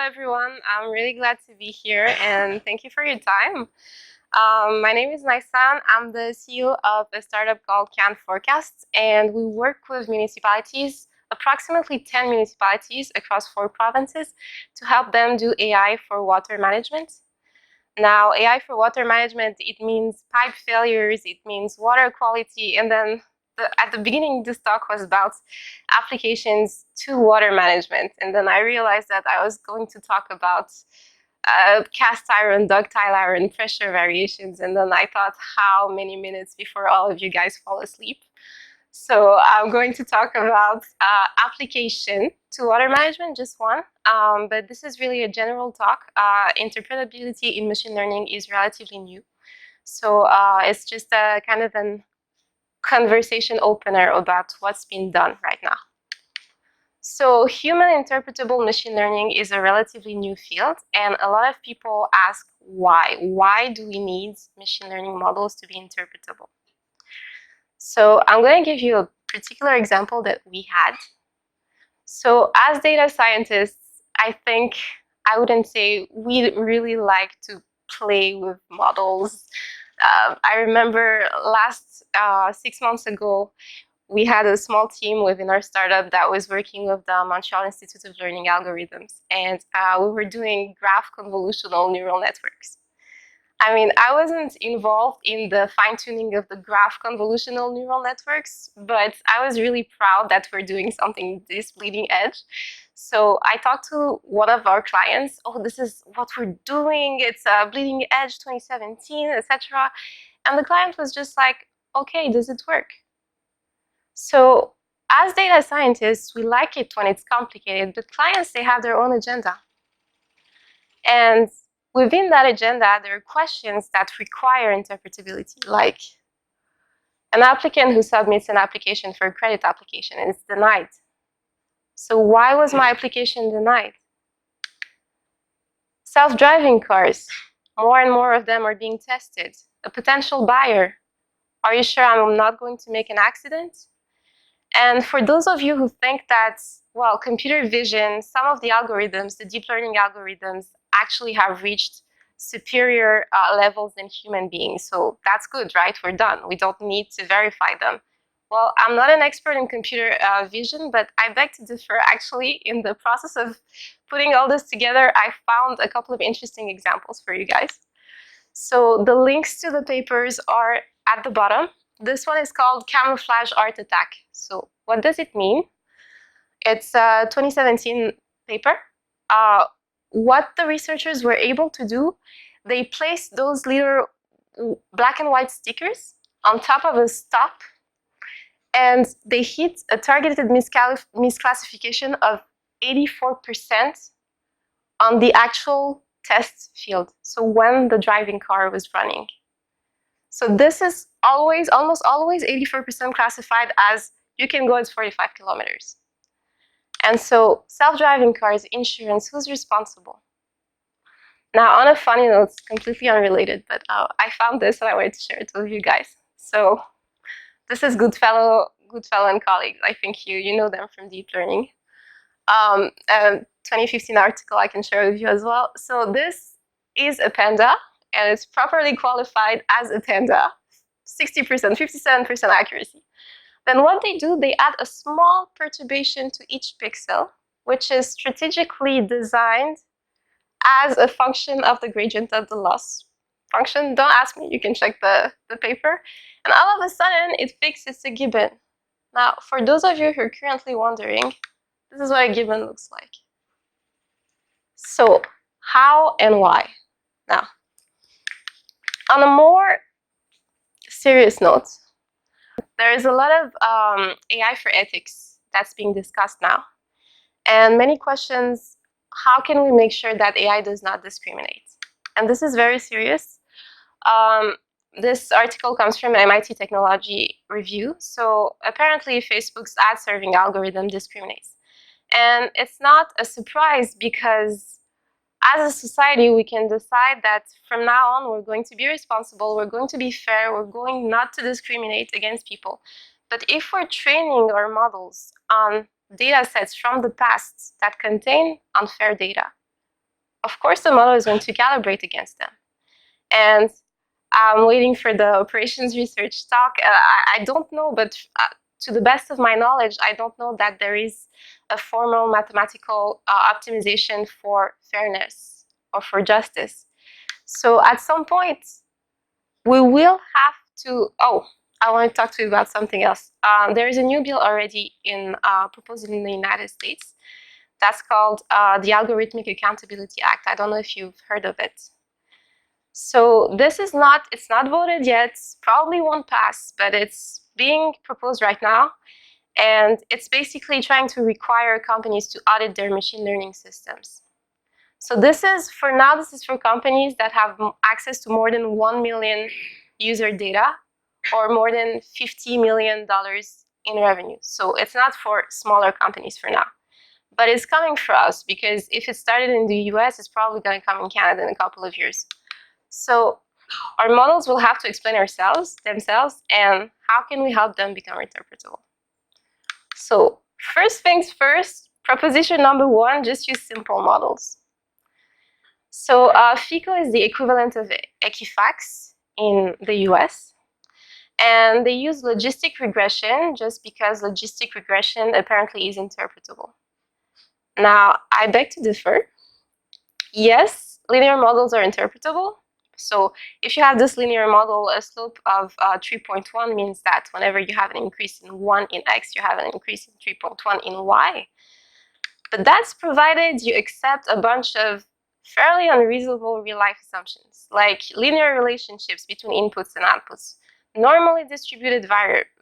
everyone. I'm really glad to be here and thank you for your time. My name is Naysan. I'm the CEO of a startup called Can Forecasts, and we work with municipalities, approximately 10 municipalities across 4 provinces, to help them do AI for water management. Now, AI for water management, it means pipe failures, it means water quality, and then at the beginning, this talk was about applications to water management. And then I realized that I was going to talk about cast iron, ductile iron, pressure variations. And then I thought, how many minutes before all of you guys fall asleep? So I'm going to talk about application to water management, just one. But this is really a general talk. Interpretability in machine learning is relatively new. So it's just a kind of an conversation opener about what's being done right now. So human interpretable machine learning is a relatively new field, and a lot of people ask why. Why do we need machine learning models to be interpretable? So I'm going to give you a particular example that we had. So as data scientists, I think I wouldn't say we really like to play with models. I remember last 6 months ago, we had a small team within our startup that was working with the Montreal Institute of Learning Algorithms, and we were doing graph convolutional neural networks. I mean, I wasn't involved in the fine-tuning of the graph convolutional neural networks, but I was really proud that we're doing something this bleeding edge. So I talked to one of our clients, oh, this is what we're doing, it's bleeding edge 2017, etc. And the client was just like, okay, does it work? So as data scientists, we like it when it's complicated, but clients, they have their own agenda. And within that agenda, there are questions that require interpretability, like an applicant who submits an application for a credit application and it's denied. So why was my application denied? Self-driving cars, more and more of them are being tested. A potential buyer, are you sure I'm not going to make an accident? And for those of you who think that, well, computer vision, some of the algorithms, the deep learning algorithms, actually have reached superior levels than human beings. So that's good, right? We're done. We don't need to verify them. Well, I'm not an expert in computer vision, but I beg to differ. Actually, in the process of putting all this together, I found a couple of interesting examples for you guys. So the links to the papers are at the bottom. This one is called Camouflage Art Attack. So what does it mean? It's a 2017 paper. What the researchers were able to do, they placed those little black and white stickers on top of a stop, and they hit a targeted misclassification of 84% on the actual test field. So when the driving car was running. So this is almost always 84% classified as you can go at 45 kilometers. And so self-driving cars, insurance, who's responsible? Now, on a funny note, completely unrelated, but I found this and I wanted to share it with you guys. So this is Goodfellow and colleagues. I think you know them from deep learning. 2015 article I can share with you as well. So this is a panda, and it's properly qualified as a panda, 60%, 57% accuracy. Then what they do, they add a small perturbation to each pixel, which is strategically designed as a function of the gradient of the loss function. Don't ask me, you can check the paper. And all of a sudden, it fixes a gibbon. Now, for those of you who are currently wondering, this is what a gibbon looks like. So how and why? Now, on a more serious note, there is a lot of AI for ethics that's being discussed now. And many questions, how can we make sure that AI does not discriminate? And this is very serious. This article comes from MIT Technology Review. So apparently Facebook's ad serving algorithm discriminates. And it's not a surprise because as a society, we can decide that from now on, we're going to be responsible, we're going to be fair, we're going not to discriminate against people. But if we're training our models on data sets from the past that contain unfair data, of course the model is going to calibrate against them. And I'm waiting for the operations research talk. I don't know, but to the best of my knowledge, I don't know that there is a formal mathematical optimization for fairness or for justice. So at some point, we will have to, I want to talk to you about something else. There is a new bill already proposed in the United States. That's called the Algorithmic Accountability Act. I don't know if you've heard of it. So this is not, it's not voted yet, probably won't pass, but it's being proposed right now. And it's basically trying to require companies to audit their machine learning systems. So this is, for now, this is for companies that have access to more than 1 million user data or more than $50 million in revenue. So it's not for smaller companies for now. But it's coming for us because if it started in the US, it's probably going to come in Canada in a couple of years. So our models will have to explain themselves, and how can we help them become interpretable? So first things first, proposition number one, just use simple models. So FICO is the equivalent of Equifax in the US. And they use logistic regression just because logistic regression apparently is interpretable. Now, I beg to differ. Yes, linear models are interpretable. So if you have this linear model, a slope of 3.1 means that whenever you have an increase in 1 in x, you have an increase in 3.1 in y. But that's provided you accept a bunch of fairly unreasonable real-life assumptions, like linear relationships between inputs and outputs, normally distributed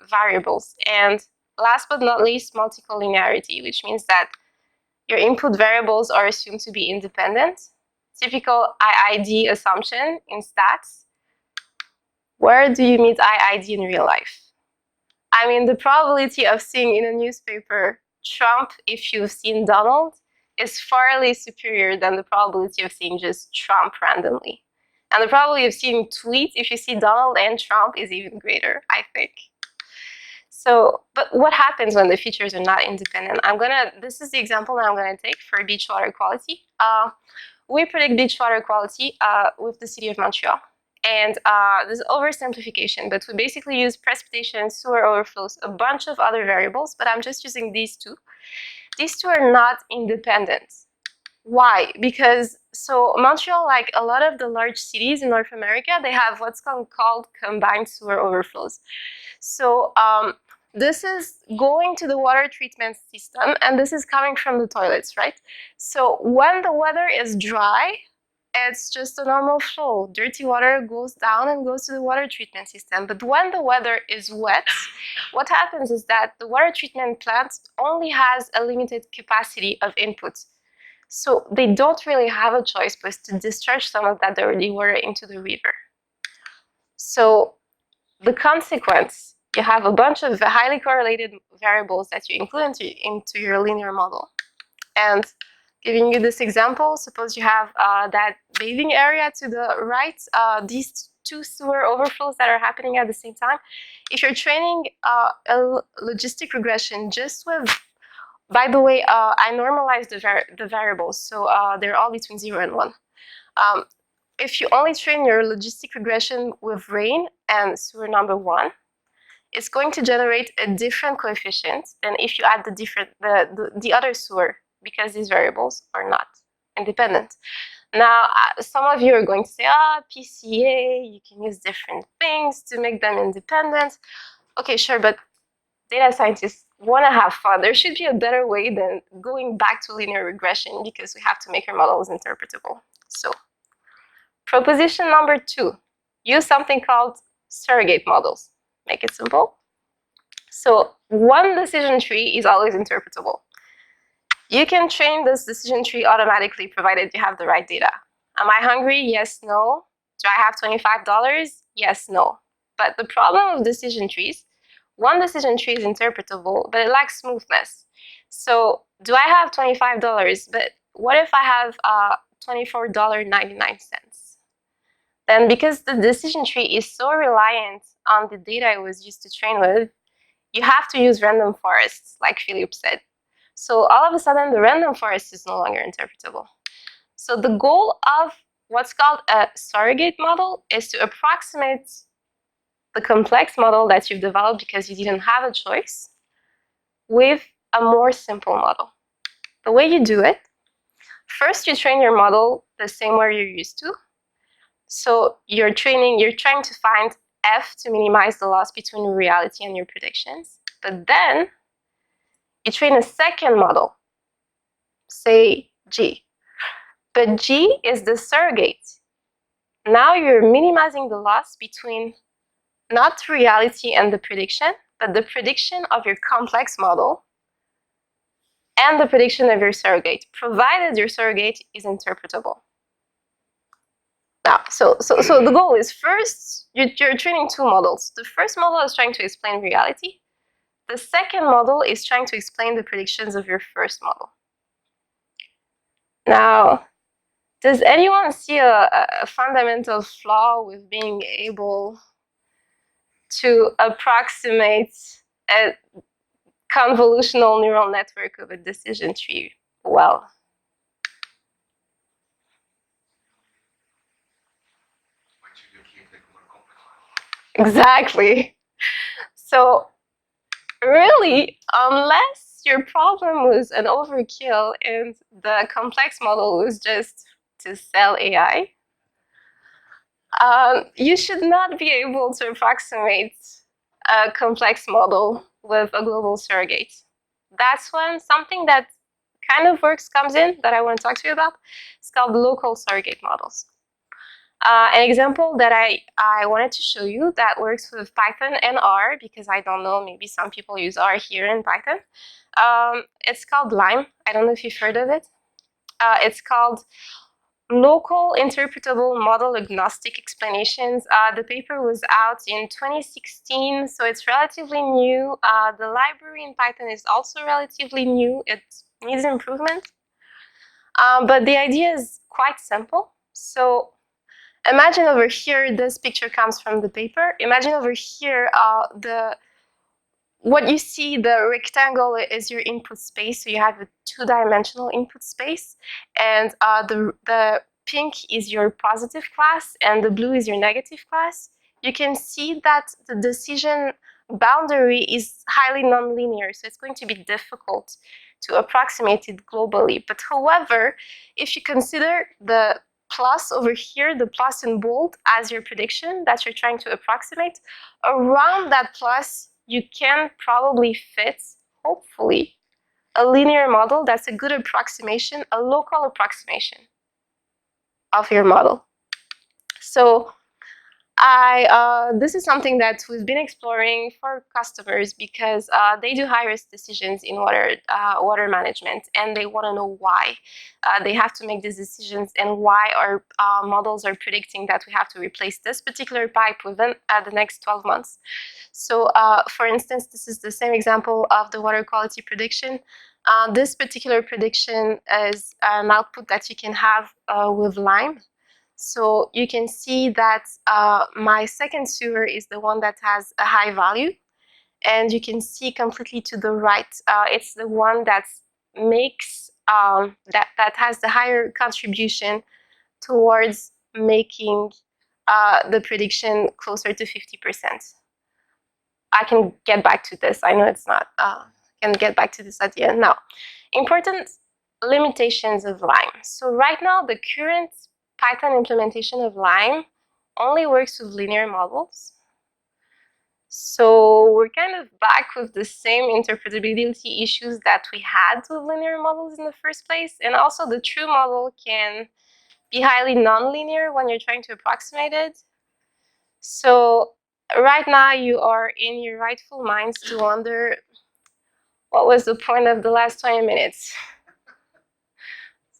variables, and last but not least, multicollinearity, which means that your input variables are assumed to be independent. Typical IID assumption in stats. Where do you meet IID in real life? I mean, the probability of seeing in a newspaper Trump if you've seen Donald is farly superior than the probability of seeing just Trump randomly. And the probability of seeing tweet if you see Donald and Trump is even greater, I think. So, but what happens when the features are not independent? This is the example that I'm gonna take for beach water quality. We predict beach water quality with the city of Montreal. And this is oversimplification, but we basically use precipitation, sewer overflows, a bunch of other variables, but I'm just using these two. These two are not independent. Why? Because, so Montreal, like a lot of the large cities in North America, they have what's called combined sewer overflows. So this is going to the water treatment system, and this is coming from the toilets, right? So when the weather is dry, it's just a normal flow. Dirty water goes down and goes to the water treatment system. But when the weather is wet, what happens is that the water treatment plant only has a limited capacity of input. So they don't really have a choice but to discharge some of that dirty water into the river. So the consequence, you have a bunch of highly correlated variables that you include into your linear model. And giving you this example, suppose you have that bathing area to the right, these two sewer overflows that are happening at the same time. If you're training a logistic regression just with, by the way, I normalized the variables, so they're all between 0 and 1. If you only train your logistic regression with rain and sewer number 1, it's going to generate a different coefficient than if you add the other sewer, because these variables are not independent. Now, some of you are going to say, PCA, you can use different things to make them independent. Okay, sure, but data scientists want to have fun. There should be a better way than going back to linear regression because we have to make our models interpretable. So, proposition number 2, use something called surrogate models. Make it simple. So one decision tree is always interpretable. You can train this decision tree automatically provided you have the right data. Am I hungry? Yes, no. Do I have $25? Yes, no. But the problem with decision trees, one decision tree is interpretable, but it lacks smoothness. So do I have $25? But what if I have $24.99? Then because the decision tree is so reliant on the data it was used to train with, you have to use random forests, like Philippe said. So all of a sudden, the random forest is no longer interpretable. So the goal of what's called a surrogate model is to approximate the complex model that you've developed because you didn't have a choice with a more simple model. The way you do it, first you train your model the same way you're used to. So you're trying to find F to minimize the loss between reality and your predictions. But then you train a second model, say G. But G is the surrogate. Now you're minimizing the loss between not reality and the prediction, but the prediction of your complex model and the prediction of your surrogate, provided your surrogate is interpretable. Now, so the goal is first, you're training two models. The first model is trying to explain reality. The second model is trying to explain the predictions of your first model. Now, does anyone see a fundamental flaw with being able to approximate a convolutional neural network of a decision tree well? Exactly. So really, unless your problem was an overkill and the complex model was just to sell AI, you should not be able to approximate a complex model with a global surrogate. That's when something that kind of works comes in that I want to talk to you about. It's called local surrogate models. An example that I wanted to show you that works with Python and R, because I don't know, maybe some people use R here in Python. It's called LIME. I don't know if you've heard of it. It's called Local Interpretable Model Agnostic Explanations. The paper was out in 2016, so it's relatively new. The library in Python is also relatively new. It needs improvement. But the idea is quite simple. So imagine over here, this picture comes from the paper. Imagine over here, what you see, the rectangle is your input space. So you have a two-dimensional input space. And the pink is your positive class, and the blue is your negative class. You can see that the decision boundary is highly nonlinear. So it's going to be difficult to approximate it globally. But however, if you consider the plus over here, the plus in bold, as your prediction that you're trying to approximate, around that plus, you can probably fit, hopefully, a linear model that's a good approximation, a local approximation of your model. So this is something that we've been exploring for customers because they do high-risk decisions in water management, and they want to know why they have to make these decisions and why our models are predicting that we have to replace this particular pipe within the next 12 months. So, for instance, this is the same example of the water quality prediction. This particular prediction is an output that you can have with Lime. So you can see that my second sewer is the one that has a high value. And you can see completely to the right, it's the one that makes, that has the higher contribution towards making the prediction closer to 50%. I can get back to this. I know it's not, I can get back to this at the end. Now, important limitations of Lime. So right now, the current Python implementation of Lime only works with linear models. So we're kind of back with the same interpretability issues that we had with linear models in the first place. And also the true model can be highly nonlinear when you're trying to approximate it. So right now you are in your rightful minds to wonder, what was the point of the last 20 minutes?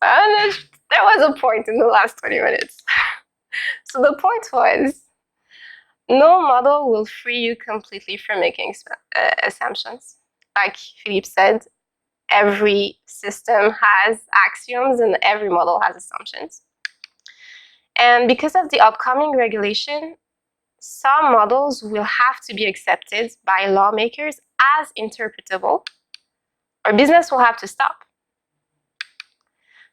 And there was a point in the last 20 minutes. So the point was, no model will free you completely from making assumptions. Like Philippe said, every system has axioms and every model has assumptions. And because of the upcoming regulation, some models will have to be accepted by lawmakers as interpretable, or business will have to stop.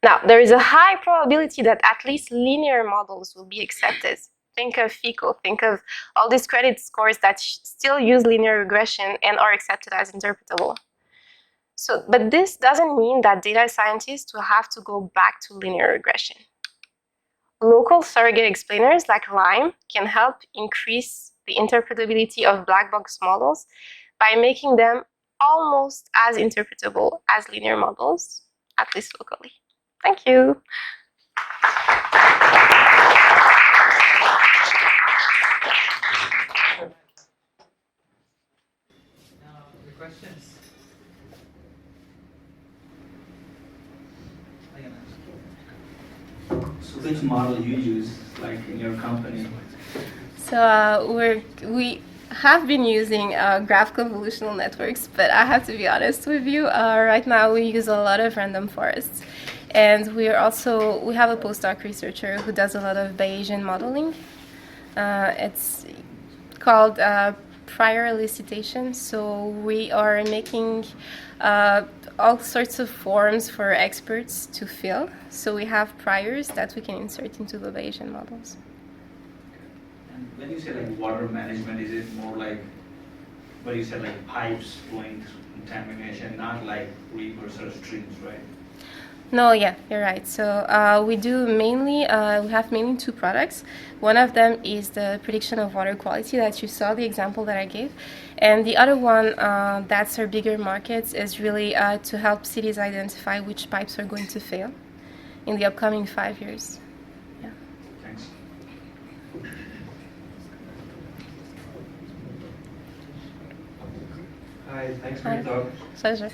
Now, there is a high probability that at least linear models will be accepted. Think of FICO, think of all these credit scores that still use linear regression and are accepted as interpretable. So, but this doesn't mean that data scientists will have to go back to linear regression. Local surrogate explainers like LIME can help increase the interpretability of black box models by making them almost as interpretable as linear models, at least locally. Thank you. The questions. So which model you use, like in your company? So we have been using graph convolutional networks, but I have to be honest with you. Right now, we use a lot of random forests, and we have a postdoc researcher who does a lot of Bayesian modeling. It's called prior elicitation. So we are making all sorts of forms for experts to fill. So we have priors that we can insert into the Bayesian models. And when you say like water management, is it more like what you said, like pipes flowing through contamination, not like rivers or streams, right? No, yeah, you're right. So we have mainly two products. One of them is the prediction of water quality that you saw, the example that I gave. And the other one, that's our bigger markets, is really to help cities identify which pipes are going to fail in the upcoming 5 years. Yeah. Thanks. Hi, thanks for your talk. Pleasure.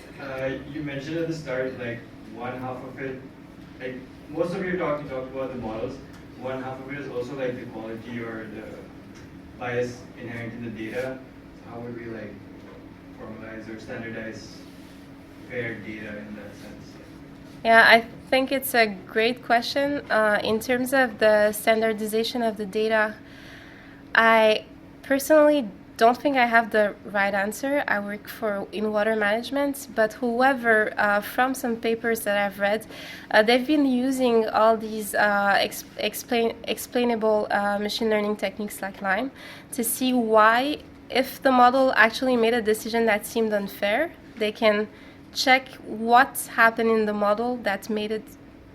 You mentioned at the start, like, one half of it, like, most of your talk, you talked about the models. One half of it is also, like, the quality or the bias inherent in the data. So how would we, like, formalize or standardize fair data in that sense? Yeah, I think it's a great question. In terms of the standardization of the data, I personally don't think I have the right answer. I work in water management, but whoever, from some papers that I've read, they've been using all these explainable machine learning techniques like LIME to see why, if the model actually made a decision that seemed unfair, they can check what happened in the model that made it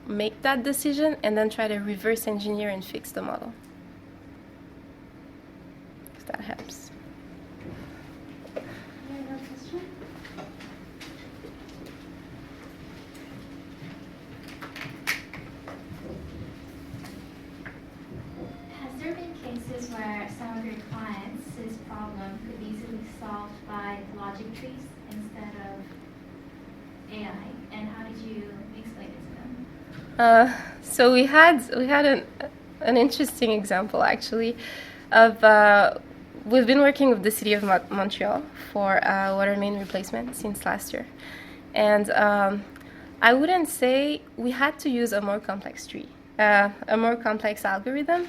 make that decision, and then try to reverse engineer and fix the model. If that helps. Has there been cases where some of your clients' problem could be easily solved by logic trees instead of AI, and how did you explain it to them? So we had an interesting example actually of we've been working with the city of Montreal for water main replacement since last year, and I wouldn't say we had to use a more complex tree, a more complex algorithm.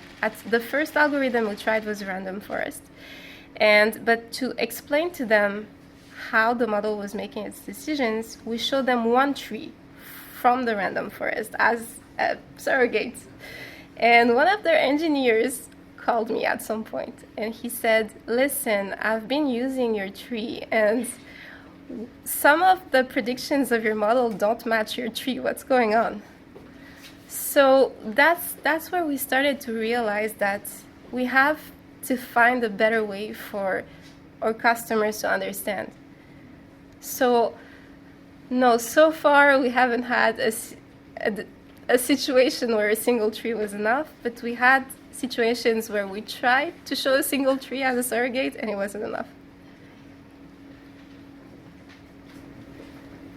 The first algorithm we tried was random forest, but to explain to them how the model was making its decisions, we showed them one tree from the random forest as a surrogate. And one of their engineers called me at some point and he said, listen, I've been using your tree and some of the predictions of your model don't match your tree. What's going on? So that's where we started to realize that we have to find a better way for our customers to understand. So, no, so far we haven't had a situation where a single tree was enough, but we had situations where we tried to show a single tree as a surrogate and it wasn't enough.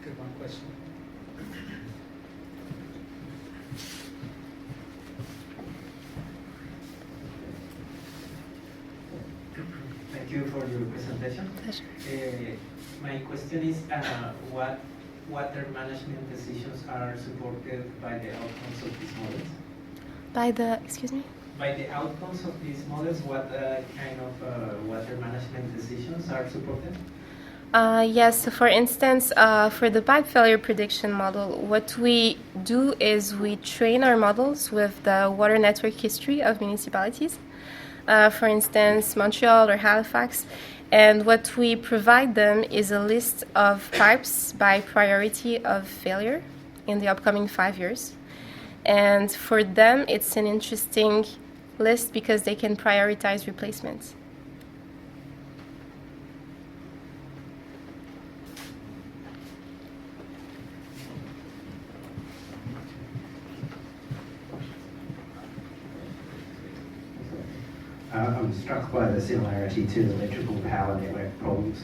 Good one question. Thank you for your presentation. My question is, what water management decisions are supported by the outcomes of these models? By the, excuse me? By the outcomes of these models, what kind of water management decisions are supported? Yes, so for instance, for the pipe failure prediction model, what we do is we train our models with the water network history of municipalities, for instance, Montreal or Halifax, and what we provide them is a list of pipes by priority of failure in the upcoming 5 years. And for them, it's an interesting list because they can prioritize replacements. I'm struck by the similarity to the electrical power network problems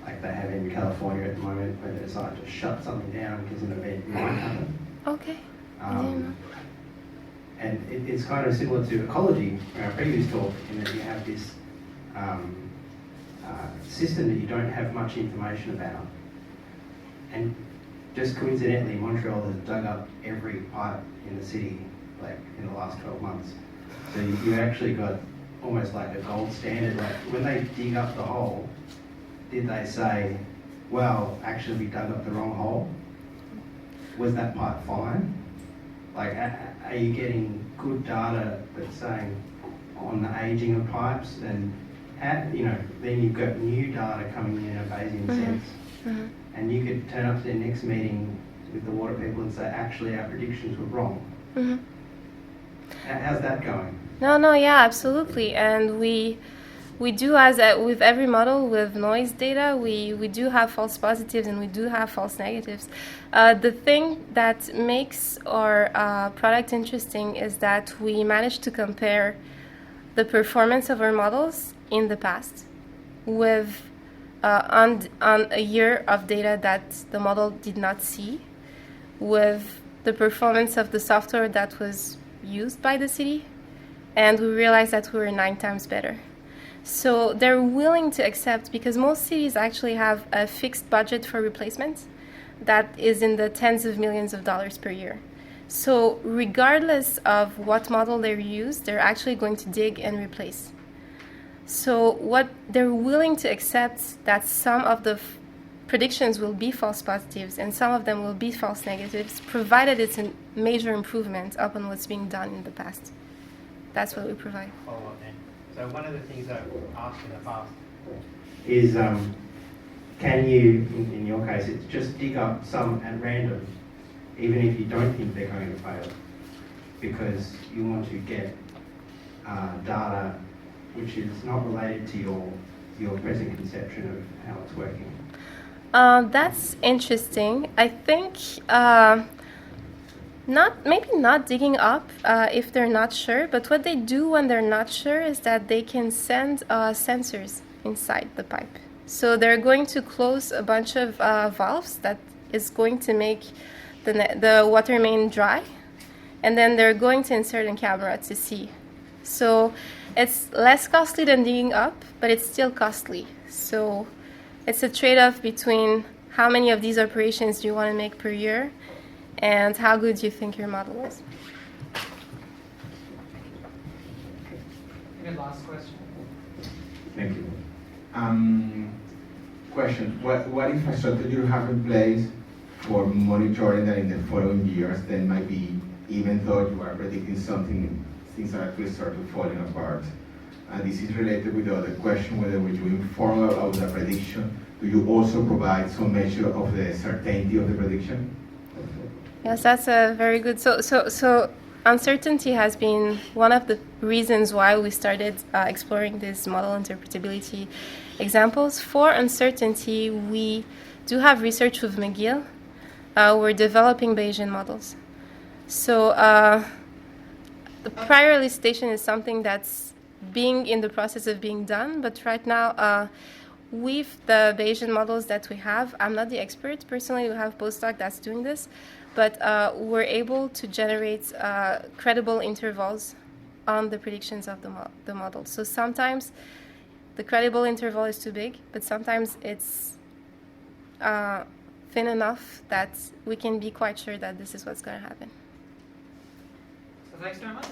like they have in California at the moment, where they decide to shut something down because an event might happen. Okay. And it's kind of similar to ecology, our previous talk, in that you have this system that you don't have much information about. And just coincidentally, Montreal has dug up every pipe in the city, like in the last 12 months. So you actually got almost like a gold standard. Like when they dig up the hole, did they say, well, actually we dug up the wrong hole? Was that pipe fine? Like, are you getting good data that's saying on the aging of pipes? And then you've got new data coming in a Bayesian sense. Mm-hmm. And you could turn up to their next meeting with the water people and say, actually our predictions were wrong. Mm-hmm. How's that going? No, yeah, absolutely. And we do, as with every model with noise data, we do have false positives and we do have false negatives. The thing that makes our product interesting is that we managed to compare the performance of our models in the past with on a year of data that the model did not see, with the performance of the software that was used by the city, and we realized that we were 9 times better. So they're willing to accept, because most cities actually have a fixed budget for replacement that is in the tens of millions of dollars per year. So regardless of what model they use, they're actually going to dig and replace. So what they're willing to accept that some of the predictions will be false positives and some of them will be false negatives, provided it's a major improvement upon what's being done in the past. That's what we provide. Follow up then. So one of the things I've asked in the past is, can you, in your case, it's just dig up some at random, even if you don't think they're going to fail, because you want to get data which is not related to your present conception of how it's working. That's interesting. I think maybe not digging up if they're not sure, but what they do when they're not sure is that they can send sensors inside the pipe. So they're going to close a bunch of valves that is going to make the water main dry, and then they're going to insert a camera to see. So it's less costly than digging up, but it's still costly. So it's a trade-off between how many of these operations do you want to make per year and how good you think your model is. Maybe last question. Thank you. Question, what infrastructure do you have in place for monitoring that in the following years then might be, even though you are predicting something, things are actually start to falling apart? And this is related with the other question, whether when you inform about the prediction, do you also provide some measure of the certainty of the prediction? Yes, that's a very good. So uncertainty has been one of the reasons why we started exploring these model interpretability examples. For uncertainty, we do have research with McGill. We're developing Bayesian models. So the prior elicitation is something that's being in the process of being done, but right now, with the Bayesian models that we have, I'm not the expert. Personally, we have postdoc that's doing this, but we're able to generate credible intervals on the predictions of the model. So sometimes the credible interval is too big, but sometimes it's thin enough that we can be quite sure that this is what's going to happen. So thanks very much.